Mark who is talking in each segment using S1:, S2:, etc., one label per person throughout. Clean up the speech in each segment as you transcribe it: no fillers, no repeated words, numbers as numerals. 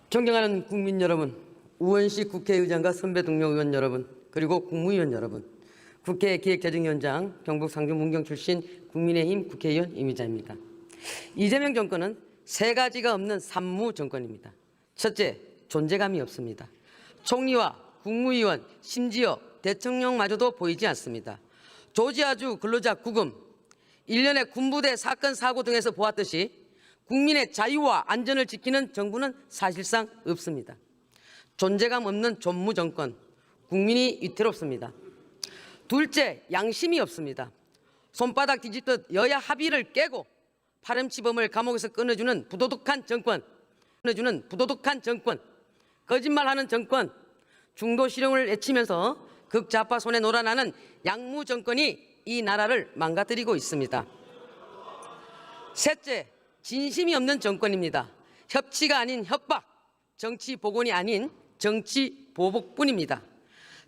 S1: 존경하는 국민 여러분, 우원식 국회의장과 선배 동료 의원 여러분, 그리고 국무위원 여러분, 국회 기획재정위원장, 경북 상주 문경 출신 국민의힘 국회의원 이미자입니다. 이재명 정권은 세 가지가 없는 산무 정권입니다. 첫째, 존재감이 없습니다. 총리와 국무위원, 심지어 대통령마저도 보이지 않습니다. 조지아주 근로자 구금, 일련의 군부대 사건 사고 등에서 보았듯이 국민의 자유와 안전을 지키는 정부는 사실상 없습니다. 존재감 없는 존무 정권, 국민이 위태롭습니다. 둘째, 양심이 없습니다. 손바닥 뒤집듯 여야 합의를 깨고 파렴치범을 감옥에서 끊어주는 부도덕한 정권, 거짓말하는 정권, 중도 실형을 외치면서 극좌파 손에 놀아나는 양무 정권이 이 나라를 망가뜨리고 있습니다. 셋째, 진심이 없는 정권입니다. 협치가 아닌 협박, 정치 복원이 아닌 정치 보복뿐입니다.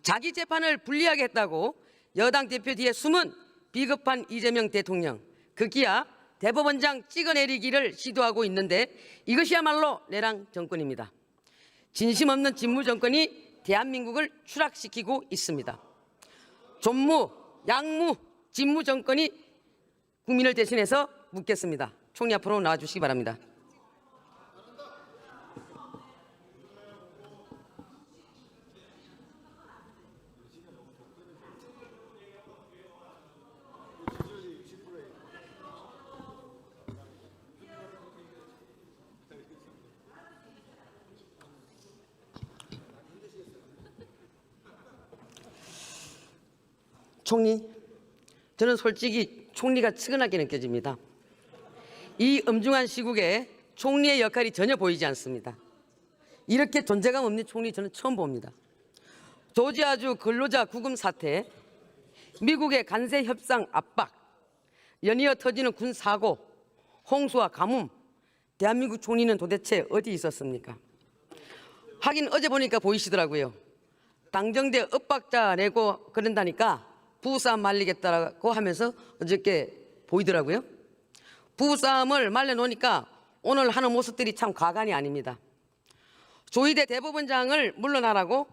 S1: 자기 재판을 불리하게 했다고 여당 대표 뒤에 숨은 비겁한 이재명 대통령, 급기야 대법원장 찍어내리기를 시도하고 있는데 이것이야말로 내랑 정권입니다. 진심 없는 진무 정권이 대한민국을 추락시키고 있습니다. 존무, 양무, 진무 정권이 국민을 대신해서 묻겠습니다. 총리 앞으로 나와주시기 바랍니다. 총리, 저는 솔직히 총리가 측은하게 느껴집니다. 이 엄중한 시국에 총리의 역할이 전혀 보이지 않습니다. 이렇게 존재감 없는 총리 저는 처음 봅니다. 조지아주 근로자 구금 사태, 미국의 관세 협상 압박, 연이어 터지는 군 사고, 홍수와 가뭄, 대한민국 총리는 도대체 어디 있었습니까? 하긴 어제 보니까 보이시더라고요. 당정대 엇박자 내고 그런다니까 부부싸움 말리겠다고 하면서 어저께 보이더라고요. 부부싸움을 말려놓으니까 오늘 하는 모습들이 참 과간이 아닙니다. 조희대 대법원장을 물러나라고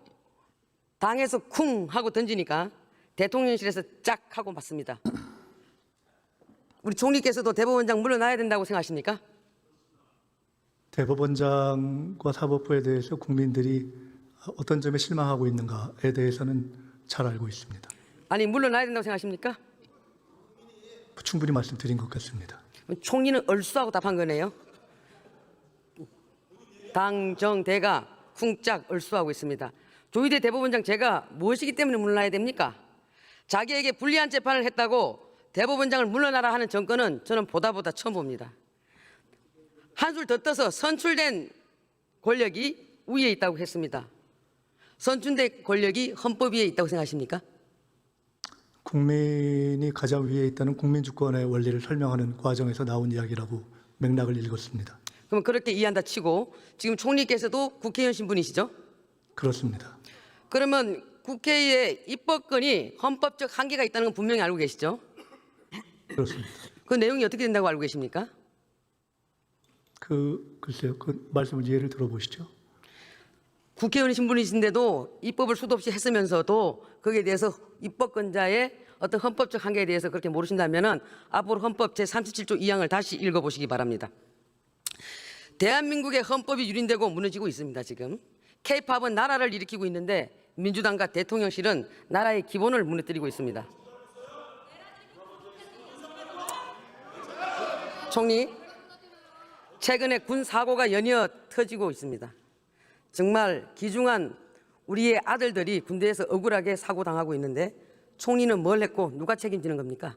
S1: 당에서 쿵 하고 던지니까 대통령실에서 짝 하고 맞습니다. 우리 총리께서도 대법원장 물러나야 된다고 생각하십니까?
S2: 대법원장과 사법부에 대해서 국민들이 어떤 점에 실망하고 있는가에 대해서는 잘 알고 있습니다.
S1: 아니 물러나야 된다고 생각하십니까?
S2: 충분히 말씀드린 것 같습니다.
S1: 총리는 얼쑤하고 답한 거네요. 당정대가 쿵짝 얼쑤하고 있습니다. 조희대 대법원장 제가 무엇이기 때문에 물러나야 됩니까? 자기에게 불리한 재판을 했다고 대법원장을 물러나라 하는 정권은 저는 보다 처음 봅니다. 한술 더 떠서 선출된 권력이 위에 있다고 했습니다. 선출된 권력이 헌법 위에 있다고 생각하십니까?
S2: 국민이 가장 위에 있다는 국민주권의 원리를 설명하는 과정에서 나온 이야기라고 맥락을 읽었습니다.
S1: 그럼 그렇게 이해한다 치고 지금 총리께서도 국회의원 신분이시죠?
S2: 그렇습니다.
S1: 그러면 국회의 입법권이 헌법적 한계가 있다는 건 분명히 알고 계시죠?
S2: 그렇습니다.
S1: 그 내용이 어떻게 된다고 알고 계십니까?
S2: 글쎄요. 그 말씀을 이해를 들어보시죠.
S1: 국회의원 신분이신데도 입법을 수도 없이 했으면서도 거기에 대해서 입법권자의 어떤 헌법적 한계에 대해서 그렇게 모르신다면 앞으로 헌법 제37조 2항을 다시 읽어보시기 바랍니다. 대한민국의 헌법이 유린되고 무너지고 있습니다. 지금 K-팝은 나라를 일으키고 있는데 민주당과 대통령실은 나라의 기본을 무너뜨리고 있습니다. 총리, 최근에 군 사고가 연이어 터지고 있습니다. 정말 귀중한 우리의 아들들이 군대에서 억울하게 사고당하고 있는데 총리는 뭘 했고 누가 책임지는 겁니까?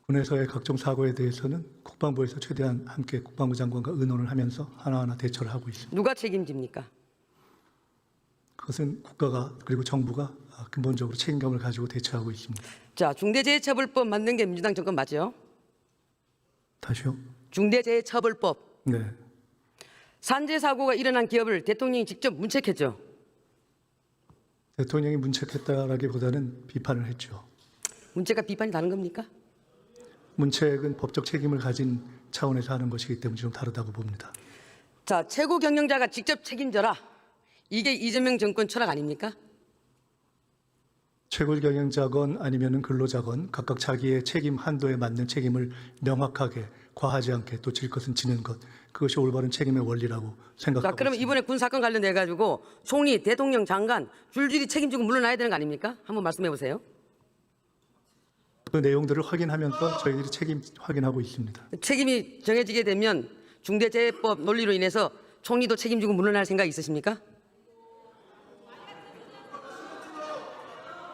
S2: 군에서의 각종 사고에 대해서는 국방부에서 최대한 함께 국방부 장관과 의논을 하면서 하나하나 대처를 하고 있습니다.
S1: 누가 책임집니까?
S2: 그것은 국가가 그리고 정부가 근본적으로 책임감을 가지고 대처하고 있습니다.
S1: 자, 중대재해처벌법 만든 게 민주당 정권 맞죠?
S2: 다시요?
S1: 중대재해처벌법.
S2: 네.
S1: 산재 사고가 일어난 기업을 대통령이 직접 문책했죠.
S2: 대통령이 문책했다라기보다는 비판을 했죠.
S1: 문책과 비판이 다른 겁니까?
S2: 문책은 법적 책임을 가진 차원에서 하는 것이기 때문에 좀 다르다고 봅니다.
S1: 자, 최고 경영자가 직접 책임져라. 이게 이재명 정권 철학 아닙니까?
S2: 최고 경영자건 아니면 근로자건 각각 자기의 책임 한도에 맞는 책임을 명확하게 과하지 않게 또 질 것은 지는 것, 그것이 올바른 책임의 원리라고 생각하고
S1: 자, 그러면
S2: 있습니다.
S1: 이번에 군 사건 관련돼 가지고 총리, 대통령, 장관 줄줄이 책임지고 물러나야 되는 거 아닙니까? 한번 말씀해 보세요.
S2: 그 내용들을 확인하면서 저희들이 책임 확인하고 있습니다.
S1: 책임이 정해지게 되면 중대재해법 논리로 인해서 총리도 책임지고 물러날 생각 있으십니까?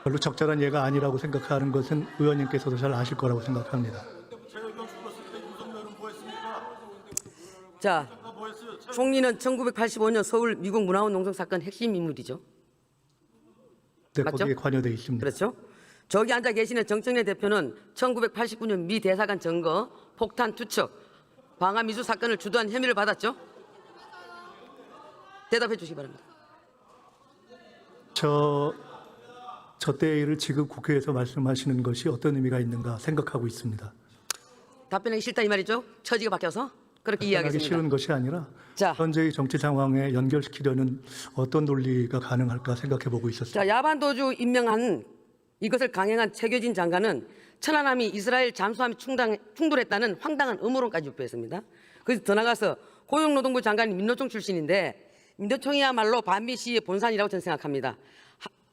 S2: 별로 적절한 예가 아니라고 생각하는 것은 의원님께서도 잘 아실 거라고 생각합니다.
S1: 자, 총리는 1985년 서울 미국 문화원 농성 사건 핵심 인물이죠.
S2: 네,
S1: 맞죠?
S2: 거기에 관여되어 있습니다.
S1: 그렇죠? 저기 앉아 계시는 정청래 대표는 1989년 미 대사관 점거, 폭탄 투척, 방화 미수 사건을 주도한 혐의를 받았죠? 대답해 주시기 바랍니다.
S2: 저 때의 일을 지금 국회에서 말씀하시는 것이 어떤 의미가 있는가 생각하고 있습니다.
S1: 답변하기 싫다 이 말이죠? 처지가 바뀌어서? 그렇게
S2: 하기
S1: 이해하겠습니다.
S2: 싫은 것이 아니라
S1: 자.
S2: 현재의 정치 상황에 연결시키려는 어떤 논리가 가능할까 생각해 보고 있었습니다.
S1: 자, 야반도주 임명한 이것을 강행한 최교진 장관은 천안함이 이스라엘 잠수함이 충돌했다는 황당한 음모론까지 유포했습니다. 그래서 더 나가서 고용노동부 장관이 민노총 출신인데 민노총이야말로 반미 시위의 본산이라고 저는 생각합니다.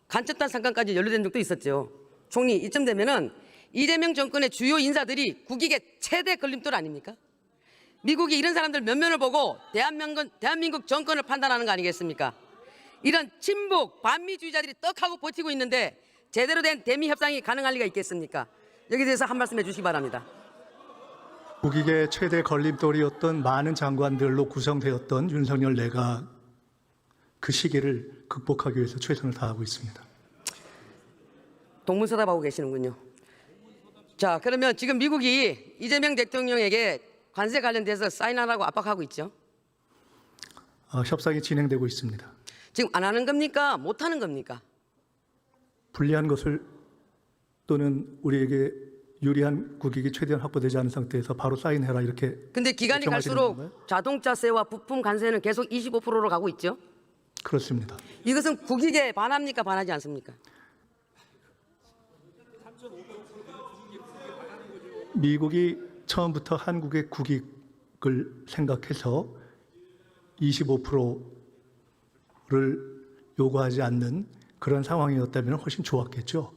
S1: 간첩단 사건까지 연루된 적도 있었죠. 총리, 이쯤 되면은 이재명 정권의 주요 인사들이 국익의 최대 걸림돌 아닙니까? 미국이 이런 사람들 몇 면을 보고 대한민국 정권을 판단하는 거 아니겠습니까? 이런 친북 반미주의자들이 떡하고 버티고 있는데 제대로 된 대미 협상이 가능할 리가 있겠습니까? 여기에 대해서 한 말씀 해주시기 바랍니다.
S2: 국익의 최대 걸림돌이었던 많은 장관들로 구성되었던 윤석열 내각 그 시기를 극복하기 위해서 최선을 다하고 있습니다.
S1: 동문서답하고 계시는군요. 자, 그러면 지금 미국이 이재명 대통령에게 관세 관련돼서 사인하라고 압박하고 있죠.
S2: 협상이 진행되고 있습니다.
S1: 지금 안 하는 겁니까? 못 하는 겁니까?
S2: 불리한 것을 또는 우리에게 유리한 국익이 최대한 확보되지 않은 상태에서 바로 사인해라 이렇게.
S1: 근데 기간이
S2: 결정하시는
S1: 갈수록
S2: 건가요?
S1: 자동차세와 부품 관세는 계속 25%로 가고 있죠.
S2: 그렇습니다.
S1: 이것은 국익에 반합니까? 반하지 않습니까?
S2: 미국이 처음부터 한국의 국익을 생각해서 25%를 요구하지 않는 그런 상황이었다면 훨씬 좋았겠죠.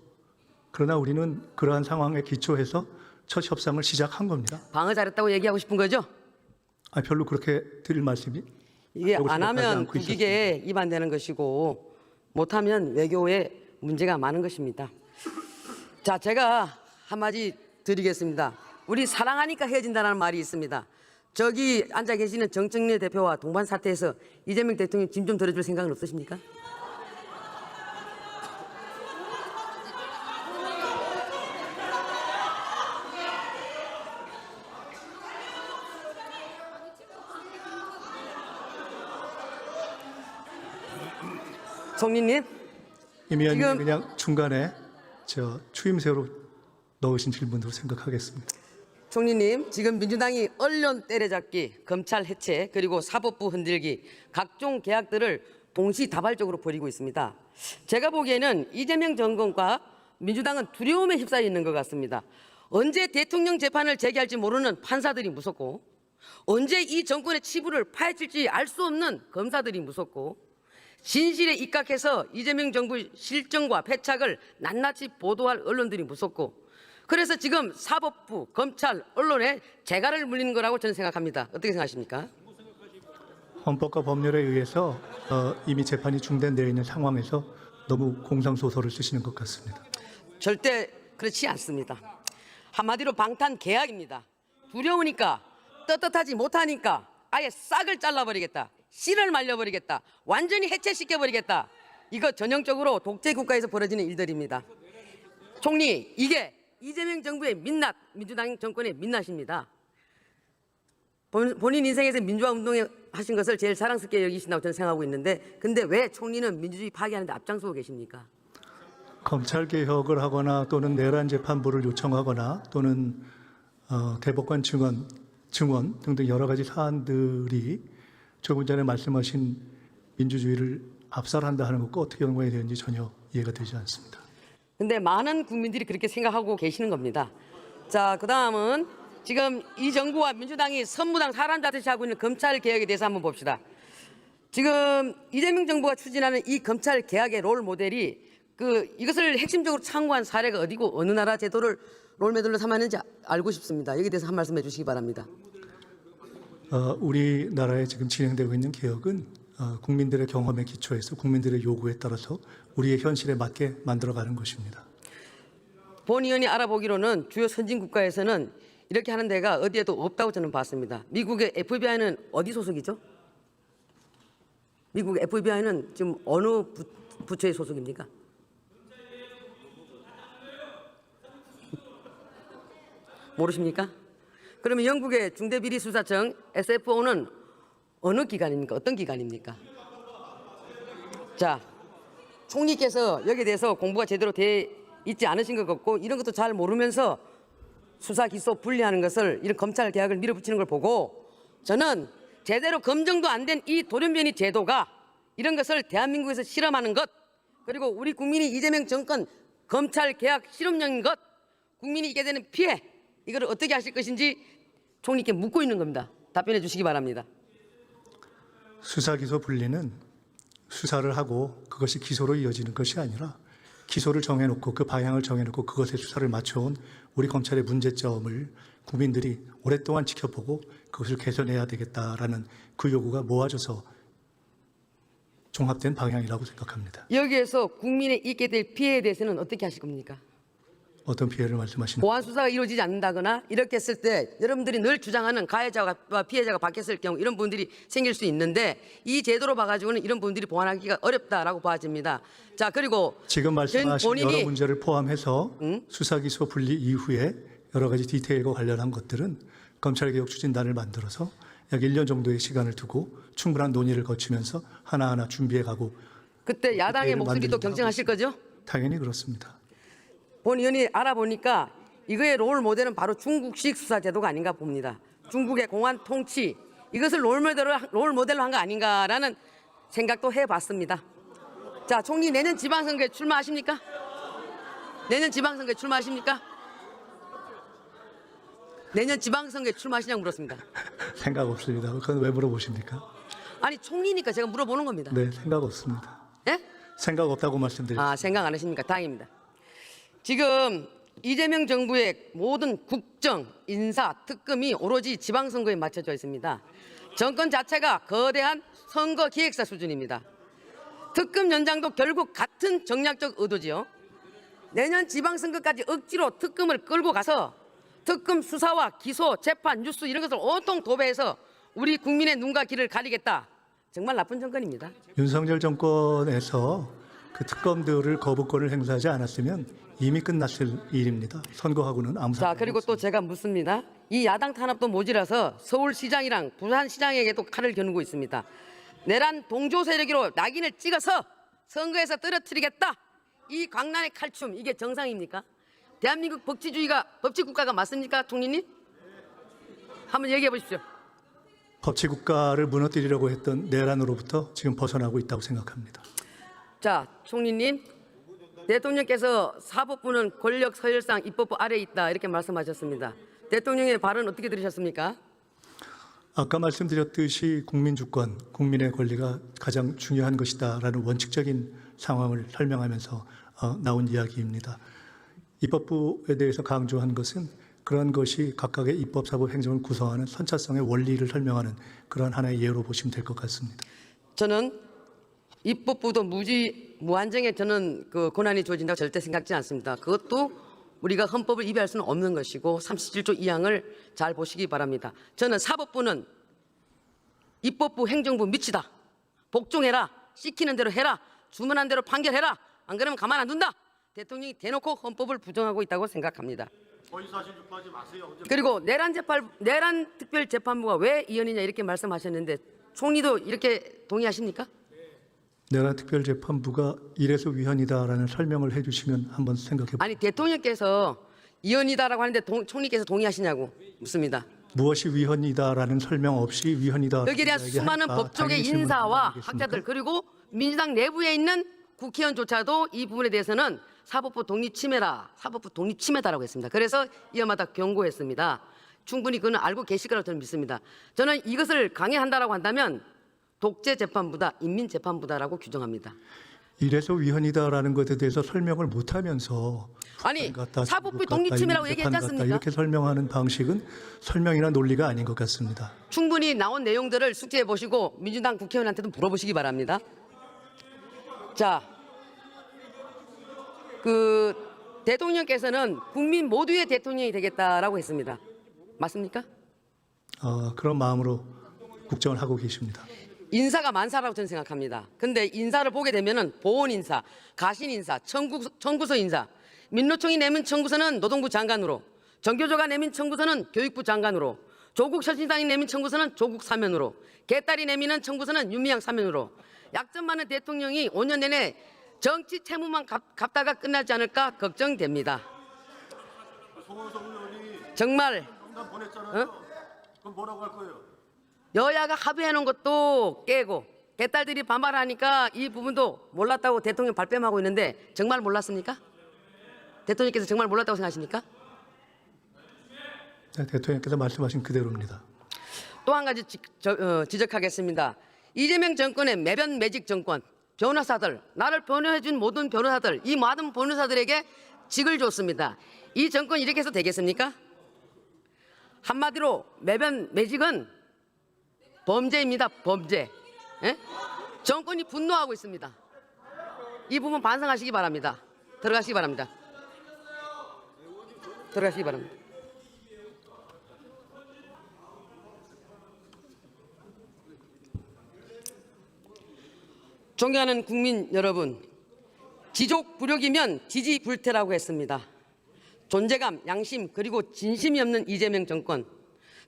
S2: 그러나 우리는 그러한 상황에 기초해서 첫 협상을 시작한 겁니다.
S1: 방어 잘했다고 얘기하고 싶은 거죠?
S2: 별로 그렇게 드릴 말씀이
S1: 이게
S2: 그러고
S1: 안
S2: 생각하지
S1: 하면
S2: 않고
S1: 국익에 위반되는 것이고 못하면 외교에 문제가 많은 것입니다. 자, 제가 한마디 드리겠습니다. 우리 사랑하니까 헤어진다는 말이 있습니다. 저기 앉아 계시는 정청래 대표와 동반 사태에서 이재명 대통령 짐 좀 덜어줄 생각은 없으십니까? 총리님,
S2: 임 의원님
S1: 지금-
S2: 그냥 중간에 저 추임새로 넣으신 질문으로 생각하겠습니다.
S1: 총리님, 지금 민주당이 언론 때려잡기, 검찰 해체, 그리고 사법부 흔들기, 각종 계약들을 동시다발적으로 벌이고 있습니다. 제가 보기에는 이재명 정권과 민주당은 두려움에 휩싸여 있는 것 같습니다. 언제 대통령 재판을 제기할지 모르는 판사들이 무섭고 언제 이 정권의 치부를 파헤칠지 알 수 없는 검사들이 무섭고 진실에 입각해서 이재명 정부의 실정과 패착을 낱낱이 보도할 언론들이 무섭고 그래서 지금 사법부, 검찰, 언론에 재갈을 물리는 거라고 저는 생각합니다. 어떻게 생각하십니까?
S2: 헌법과 법률에 의해서 이미 재판이 중단되어 있는 상황에서 너무 공상소설을 쓰시는 것 같습니다.
S1: 절대 그렇지 않습니다. 한마디로 방탄 계약입니다. 두려우니까 떳떳하지 못하니까 아예 싹을 잘라버리겠다. 씨를 말려버리겠다. 완전히 해체시켜버리겠다. 이거 전형적으로 독재 국가에서 벌어지는 일들입니다. 총리, 이게 이재명 정부의 민낯, 민주당 정권의 민낯입니다. 본인 인생에서 민주화 운동에 하신 것을 제일 사랑스럽게 여기신다고 저는 생각하고 있는데 근데 왜 총리는 민주주의 파괴하는데 앞장서고 계십니까?
S2: 검찰 개혁을 하거나 또는 내란 재판부를 요청하거나 또는 대법관 증언 등등 여러 가지 사안들이 조금 전에 말씀하신 민주주의를 압살한다 하는 것과 어떻게 연관이 되는지 전혀 이해가 되지 않습니다.
S1: 근데 많은 국민들이 그렇게 생각하고 계시는 겁니다. 자, 그다음은 지금 이 정부와 민주당이 선무당 사람잡듯이 하고 있는 검찰 개혁에 대해서 한번 봅시다. 지금 이재명 정부가 추진하는 이 검찰 개혁의 롤 모델이 이것을 핵심적으로 참고한 사례가 어디고 어느 나라 제도를 롤모델로 삼았는지 알고 싶습니다. 여기에 대해서 한 말씀 해주시기 바랍니다.
S2: 우리나라에 지금 진행되고 있는 개혁은 국민들의 경험에 기초해서 국민들의 요구에 따라서 우리의 현실에 맞게 만들어가는 것입니다.
S1: 본 의원이 알아보기로는 주요 선진 국가에서는 이렇게 하는 데가 어디에도 없다고 저는 봤습니다. 미국의 FBI는 어디 소속이죠? 미국 FBI는 지금 어느 부처의 소속입니까? 모르십니까? 그러면 영국의 중대비리수사청 SFO는 어느 기관입니까? 어떤 기관입니까? 자, 총리께서 여기에 대해서 공부가 제대로 돼 있지 않으신 것 같고 이런 것도 잘 모르면서 수사 기소 분리하는 것을 이런 검찰 개혁을 밀어붙이는 걸 보고 저는 제대로 검증도 안 된 이 돌연변이 제도가 이런 것을 대한민국에서 실험하는 것 그리고 우리 국민이 이재명 정권 검찰 개혁 실험용인 것 국민이 있게 되는 피해 이걸 어떻게 하실 것인지 총리께 묻고 있는 겁니다. 답변해 주시기 바랍니다.
S2: 수사 기소 분리는 수사를 하고 그것이 기소로 이어지는 것이 아니라 기소를 정해놓고 그 방향을 정해놓고 그것에 수사를 맞춰온 우리 검찰의 문제점을 국민들이 오랫동안 지켜보고 그것을 개선해야 되겠다라는 그 요구가 모아져서 종합된 방향이라고 생각합니다.
S1: 여기에서 국민에 있게 될 피해에 대해서는 어떻게 하실 겁니까?
S2: 어떤 피해를 말씀하시는
S1: 보안 수사가 이루어지지 않는다거나 이렇게 했을 때 여러분들이 늘 주장하는 가해자와 피해자가 바뀌었을 경우 이런 부분들이 생길 수 있는데 이 제도로 봐가지고는 이런 부분들이 보완하기가 어렵다라고 봐집니다. 자 그리고
S2: 지금 말씀하신 여러 문제를 포함해서 수사 기소 분리 이후에 여러 가지 디테일과 관련한 것들은 검찰개혁 추진단을 만들어서 약 1년 정도의 시간을 두고 충분한 논의를 거치면서 하나하나 준비해가고
S1: 그때 야당의 목소리도 경청하실 거죠?
S2: 당연히 그렇습니다.
S1: 본 의원이 알아보니까 이거의 롤 모델은 바로 중국식 수사 제도가 아닌가 봅니다. 중국의 공안 통치 이것을 롤 모델로 한 거 아닌가라는 생각도 해봤습니다. 자, 총리 내년 지방선거에 출마하십니까? 내년 지방선거에 출마하십니까? 내년 지방선거에 출마하시냐고 물었습니다.
S2: 생각 없습니다. 그건 왜 물어보십니까?
S1: 아니 총리니까 제가 물어보는 겁니다.
S2: 네, 생각 없습니다.
S1: 예?
S2: 생각 없다고 말씀드렸습니다.
S1: 아, 생각 안 하십니까? 다행입니다. 지금 이재명 정부의 모든 국정, 인사, 특검이 오로지 지방선거에 맞춰져 있습니다. 정권 자체가 거대한 선거 기획사 수준입니다. 특검 연장도 결국 같은 정략적 의도지요. 내년 지방선거까지 억지로 특검을 끌고 가서 특검 수사와 기소, 재판, 뉴스 이런 것을 온통 도배해서 우리 국민의 눈과 귀를 가리겠다. 정말 나쁜 정권입니다.
S2: 윤석열 정권에서 그 특검들을 거부권을 행사하지 않았으면 이미 끝났을 일입니다. 선거하고는 아무
S1: 자,
S2: 상관이
S1: 그리고 또 제가 묻습니다. 이 야당 탄압도 모자라서 서울시장이랑 부산시장에게도 칼을 겨누고 있습니다. 내란 동조 세력으로 낙인을 찍어서 선거에서 떨어뜨리겠다. 이 광란의 칼춤 이게 정상입니까? 대한민국 법치국가가 맞습니까, 총리님? 한번 얘기해 보십시오.
S2: 법치국가를 무너뜨리려고 했던 내란으로부터 지금 벗어나고 있다고 생각합니다.
S1: 자, 총리님, 대통령께서 사법부는 권력 서열상 입법부 아래에 있다 이렇게 말씀하셨습니다. 대통령의 발언 어떻게 들으셨습니까?
S2: 아까 말씀드렸듯이 국민 주권, 국민의 권리가 가장 중요한 것이다라는 원칙적인 상황을 설명하면서 나온 이야기입니다. 입법부에 대해서 강조한 것은 그런 것이 각각의 입법, 사법, 행정을 구성하는 선차성의 원리를 설명하는 그런 하나의 예로 보시면 될 것 같습니다.
S1: 저는 입법부도 무한정에 저는 그 권한이 주어진다고 절대 생각지 않습니다. 그것도 우리가 헌법을 위배할 수는 없는 것이고 37조 2항을 잘 보시기 바랍니다. 저는 사법부는 입법부, 행정부 밑이다. 복종해라. 시키는 대로 해라. 주문한 대로 판결해라. 안 그러면 가만 안 둔다. 대통령이 대놓고 헌법을 부정하고 있다고 생각합니다.
S3: 허위사실 유포하지 마세요.
S1: 그리고 내란 특별재판부가 왜 이연이냐 이렇게 말씀하셨는데 총리도 이렇게 동의하십니까?
S2: 내란 특별재판부가 이래서 위헌이다라는 설명을 해주시면 한번 생각해 보세요.
S1: 아니 대통령께서 위헌이다라고 하는데 총리께서 동의하시냐고 묻습니다.
S2: 무엇이 위헌이다라는 설명 없이 위헌이다.
S1: 여기에 대한 수많은 법조계 인사와 학자들 그리고 민주당 내부에 있는 국회의원조차도 이 부분에 대해서는 사법부 독립침해다라고 했습니다. 그래서 이어마다 경고했습니다. 충분히 그는 알고 계실 거라고 저는 믿습니다. 저는 이것을 강행한다라고 한다면 독재재판부다, 인민재판부다라고 규정합니다.
S2: 이래서 위헌이다라는 것에 대해서 설명을 못하면서
S1: 아니, 사법부 독립침해라고 얘기했지 않습니까?
S2: 이렇게 설명하는 방식은 설명이나 논리가 아닌 것 같습니다.
S1: 충분히 나온 내용들을 숙지해 보시고 민주당 국회의원한테도 물어보시기 바랍니다. 자, 대통령께서는 국민 모두의 대통령이 되겠다라고 했습니다. 맞습니까?
S2: 그런 마음으로 국정을 하고 계십니다.
S1: 인사가 만사라고 저는 생각합니다. 근데 인사를 보게 되면은 보훈 인사, 가신 인사, 청구서 인사, 민노총이 내민 청구서는 노동부 장관으로, 정교조가 내민 청구서는 교육부 장관으로, 조국 혁신당이 내민 청구서는 조국 사면으로, 개딸이 내미는 청구서는 윤미향 사면으로, 약점 많은 대통령이 5년 내내 정치 채무만 갚다가 끝나지 않을까 걱정됩니다.
S3: 송원석 의원이
S1: 정말
S3: 명단 보냈잖아요. 그럼 뭐라고 할 거예요?
S1: 여야가 합의해놓은 것도 깨고 개딸들이 반발하니까 이 부분도 몰랐다고 대통령 발뺌하고 있는데 정말 몰랐습니까? 대통령께서 정말 몰랐다고 생각하십니까?
S2: 네, 대통령께서 말씀하신 그대로입니다.
S1: 또 한 가지 지적하겠습니다. 이재명 정권의 매변 매직 정권, 변호사들, 나를 변호해준 모든 변호사들, 이 많은 변호사들에게 직을 줬습니다. 이 정권 이렇게 해서 되겠습니까? 한마디로 매변 매직은 범죄입니다. 범죄. 예? 정권이 분노하고 있습니다. 이 부분 반성하시기 바랍니다. 들어가시기 바랍니다. 들어가시기 바랍니다. 존경하는 국민 여러분, 지족 불욕이면 지지불태라고 했습니다. 존재감, 양심 그리고 진심이 없는 이재명 정권,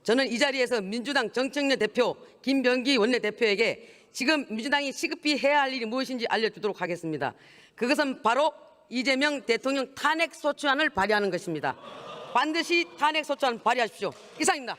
S1: 저는 이 자리에서 민주당 정청래 대표, 김병기 원내대표에게 지금 민주당이 시급히 해야 할 일이 무엇인지 알려주도록 하겠습니다. 그것은 바로 이재명 대통령 탄핵소추안을 발의하는 것입니다. 반드시 탄핵소추안 발의하십시오. 이상입니다.